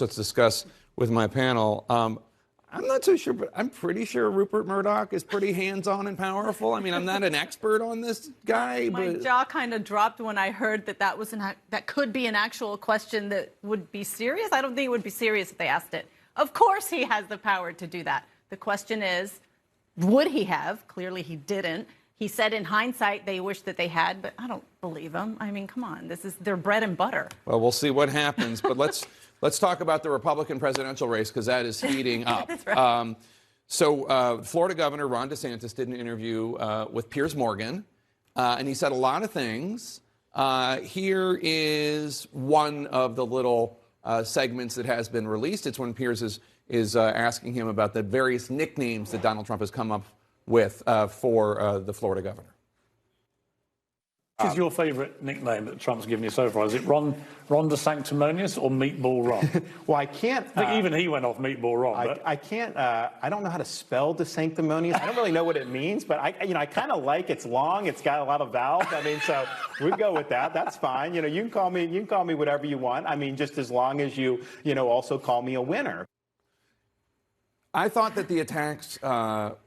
Let's discuss with my panel. I'm not so sure, but I'm pretty sure Rupert Murdoch is pretty hands-on and powerful. I mean, I'm not an expert on this guy, My but jaw kind of dropped when I heard that could be an actual question that would be serious. I don't think it would be serious if they asked it. Of course he has the power to do that. The question is, would he have? Clearly he didn't. He said in hindsight they wish that they had, but I don't believe him. I mean, come on, this is their bread and butter. well, we'll see what happens. But let's talk about the Republican presidential race, because that is heating up. That's right. Florida Governor Ron DeSantis did an interview with Piers Morgan, and he said a lot of things. Here is one of the little segments that has been released. It's when Piers is asking him about the various nicknames that Donald Trump has come up with for the Florida governor. What is your favourite nickname that Trump's given you so far? Is it Ron the Sanctimonious or Meatball Ron? Well, I can't. I think even he went off Meatball Ron. I can't. I don't know how to spell the Sanctimonious. I don't really know what it means, but I kind of like it's long. It's got a lot of vowels. I mean, so we go with that. That's fine. You can call me whatever you want. I mean, just as long as you also call me a winner. I thought that the attacks,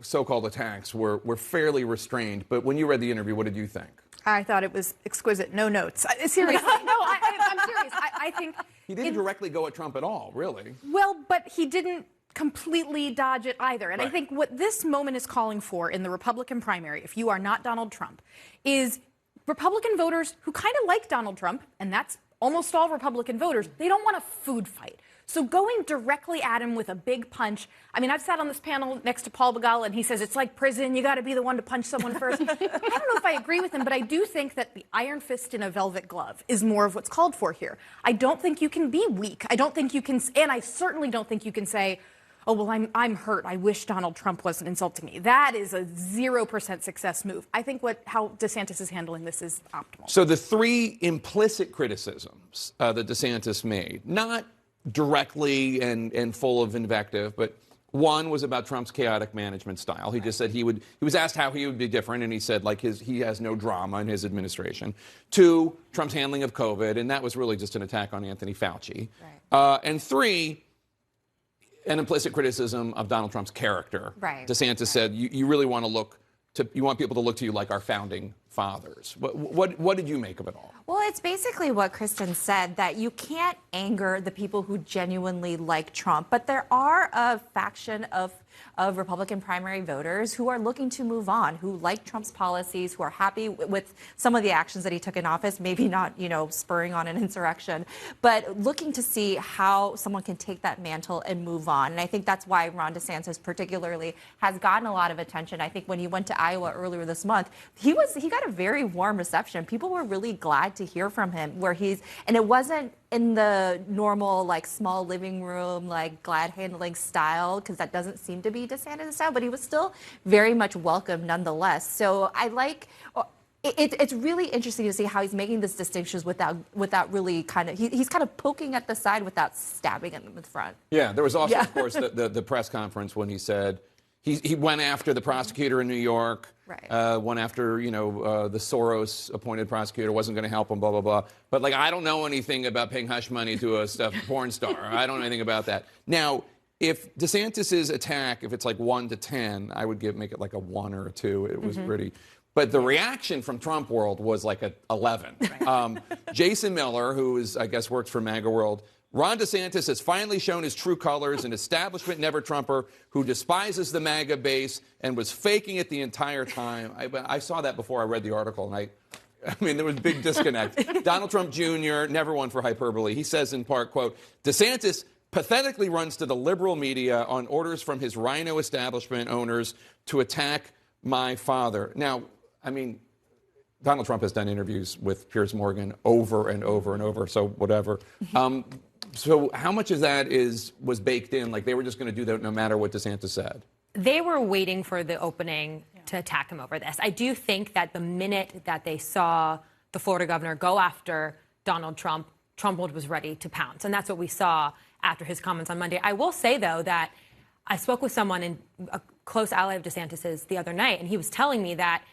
so-called attacks, were fairly restrained. But when you read the interview, what did you think? I thought it was exquisite. No notes. Seriously. No, I'm serious. I think... He didn't directly go at Trump at all, really. Well, but he didn't completely dodge it either. And right. I think what this moment is calling for in the Republican primary, if you are not Donald Trump, is Republican voters who kind of like Donald Trump, and that's almost all Republican voters, they don't want a food fight. So going directly at him with a big punch, I mean, I've sat on this panel next to Paul Begala, and he says, it's like prison, you got to be the one to punch someone first. I don't know if I agree with him, but I do think that the iron fist in a velvet glove is more of what's called for here. I don't think you can be weak. I don't think you can, and I certainly don't think you can say, oh, well, I'm hurt. I wish Donald Trump wasn't insulting me. That is a 0% success move. I think how DeSantis is handling this is optimal. So the three implicit criticisms that DeSantis made, not directly and full of invective, but one was about Trump's chaotic management style. He just said he was asked how he would be different, and he said he has no drama in his administration. Two, Trump's handling of COVID, and that was really just an attack on Anthony Fauci. Right. And three, an implicit criticism of Donald Trump's character. Right. DeSantis said you really want you want people to look to you like our founding fathers. What did you make of it all? Well, it's basically what Kristen said, that you can't anger the people who genuinely like Trump. But there are a faction of Republican primary voters who are looking to move on, who like Trump's policies, who are happy with some of the actions that he took in office, maybe not, spurring on an insurrection, but looking to see how someone can take that mantle and move on. And I think that's why Ron DeSantis particularly has gotten a lot of attention. I think when he went to Iowa earlier this month, he got a very warm reception. People were really glad to hear from him, and it wasn't in the normal, small living room, glad handling style, because that doesn't seem to be DeSantis' style, but he was still very much welcome nonetheless. So it's really interesting to see how he's making these distinctions without really he's kind of poking at the side without stabbing him in the front. Yeah, there was also, of course, the press conference when he said he went after the prosecutor in New York. Right. Went after, the Soros-appointed prosecutor, wasn't going to help him, blah, blah, blah. But, I don't know anything about paying hush money to a porn star. I don't know anything about that. Now, if DeSantis' attack, if it's 1 to 10, I would make it a 1 or a 2. It was pretty. But the reaction from Trump world was a 11. Right. Jason Miller, who I guess works for MAGA World, Ron DeSantis has finally shown his true colors, an establishment never-Trumper who despises the MAGA base and was faking it the entire time. I saw that before I read the article, and I mean, there was a big disconnect. Donald Trump Jr., never one for hyperbole. He says in part, quote, DeSantis pathetically runs to the liberal media on orders from his rhino establishment owners to attack my father. Now, I mean, Donald Trump has done interviews with Piers Morgan over and over and over, so whatever. So how much of that was baked in? They were just going to do that no matter what DeSantis said? They were waiting for the opening to attack him over this. I do think that the minute that they saw the Florida governor go after Donald Trump, Trump was ready to pounce. And that's what we saw after his comments on Monday. I will say, though, that I spoke with someone in a close ally of DeSantis's the other night, and he was telling me that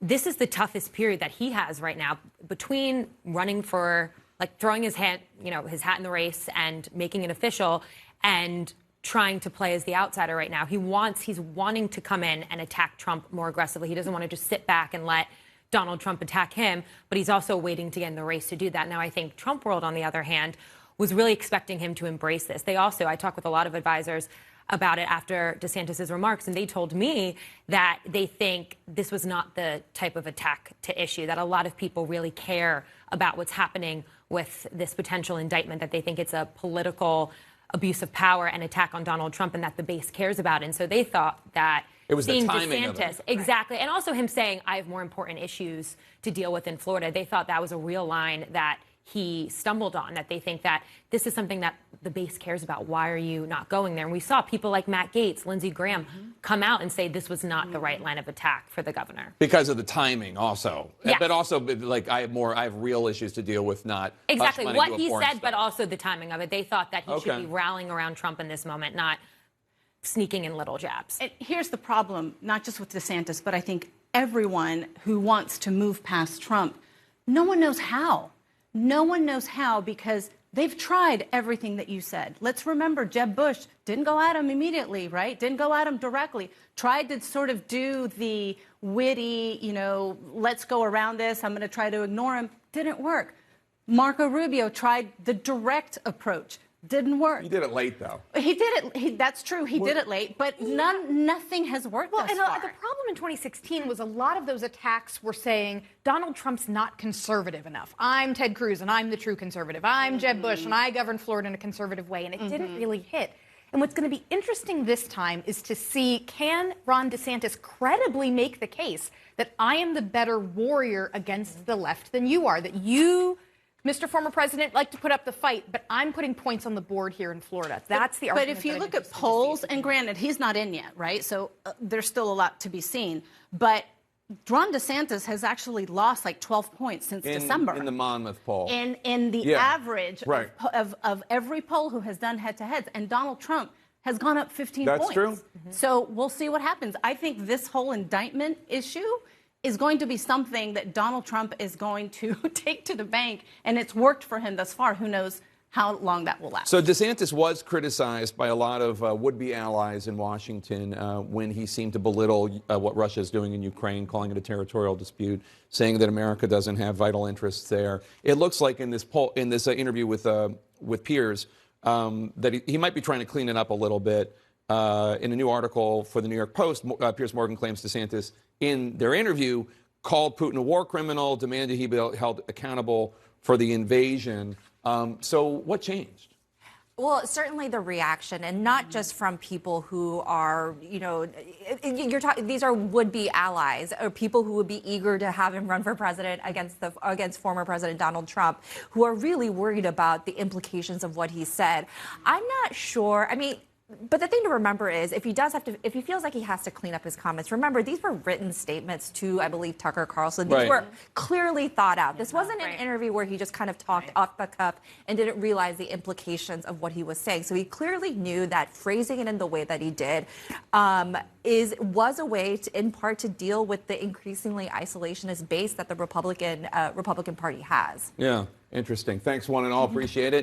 this is the toughest period that he has right now between running for like throwing his hat in the race and making it official and trying to play as the outsider right now. He's wanting to come in and attack Trump more aggressively. He doesn't want to just sit back and let Donald Trump attack him, but he's also waiting to get in the race to do that. Now, I think Trump world, on the other hand, was really expecting him to embrace this. I talked with a lot of advisors about it after DeSantis' remarks, and they told me that they think this was not the type of attack to issue, that a lot of people really care about what's happening with this potential indictment, that they think it's a political abuse of power and attack on Donald Trump, and that the base cares about it. And so they thought that it was seeing the timing DeSantis, of it. exactly, and also him saying, I have more important issues to deal with in Florida, they thought that was a real line that he stumbled on, that they think that this is something that the base cares about. Why are you not going there? And we saw people like Matt Gaetz, Lindsey Graham come out and say this was not the right line of attack for the governor. Because of the timing also. Yes. But also, like, I have real issues to deal with, not exactly hush money what to a he porn said, star. but also the timing of it. They thought that he Okay. should be rallying around Trump in this moment, not sneaking in little jabs. And here's the problem, not just with DeSantis, but I think everyone who wants to move past Trump, no one knows how. No one knows how, because they've tried everything that you said. Let's remember, Jeb Bush didn't go at him immediately, right? Didn't go at him directly. Tried to sort of do the witty, let's go around this. I'm going to try to ignore him. Didn't work. Marco Rubio tried the direct approach. Didn't work. He did it late, though. He did it. That's true. He did it late, but nothing has worked thus far. The problem in 2016 was a lot of those attacks were saying Donald Trump's not conservative enough. I'm Ted Cruz, and I'm the true conservative. I'm Jeb Bush, and I govern Florida in a conservative way, and it didn't really hit. And what's going to be interesting this time is to see, can Ron DeSantis credibly make the case that I am the better warrior against the left than you are, that you, Mr. Former President, like to put up the fight, but I'm putting points on the board here in Florida. That's the argument. But if you look at polls, and granted, he's not in yet, right? So there's still a lot to be seen. But Ron DeSantis has actually lost like 12 points since December. In the Monmouth poll. In the average right. of every poll who has done head-to-heads. And Donald Trump has gone up 15 points. That's true. So we'll see what happens. I think this whole indictment issue is going to be something that Donald Trump is going to take to the bank, and it's worked for him thus far. Who knows how long that will last. So DeSantis was criticized by a lot of would-be allies in Washington when he seemed to belittle what Russia is doing in Ukraine, calling it a territorial dispute, saying that America doesn't have vital interests there. It looks like in this interview with Piers that he might be trying to clean it up a little bit. In a new article for the New York Post, Piers Morgan claims DeSantis, in their interview, called Putin a war criminal, demanded he be held accountable for the invasion. So what changed? Well, certainly the reaction, and not just from people who are, these are would-be allies, or people who would be eager to have him run for president against former President Donald Trump, who are really worried about the implications of what he said. I'm not sure. But the thing to remember is, if he feels like he has to clean up his comments, remember, these were written statements to, I believe, Tucker Carlson. These were clearly thought out. This wasn't an interview where he just kind of talked off the cuff and didn't realize the implications of what he was saying. So he clearly knew that phrasing it in the way that he did was a way, in part, to deal with the increasingly isolationist base that the Republican Party has. Yeah, interesting. Thanks, one and all. Appreciate it.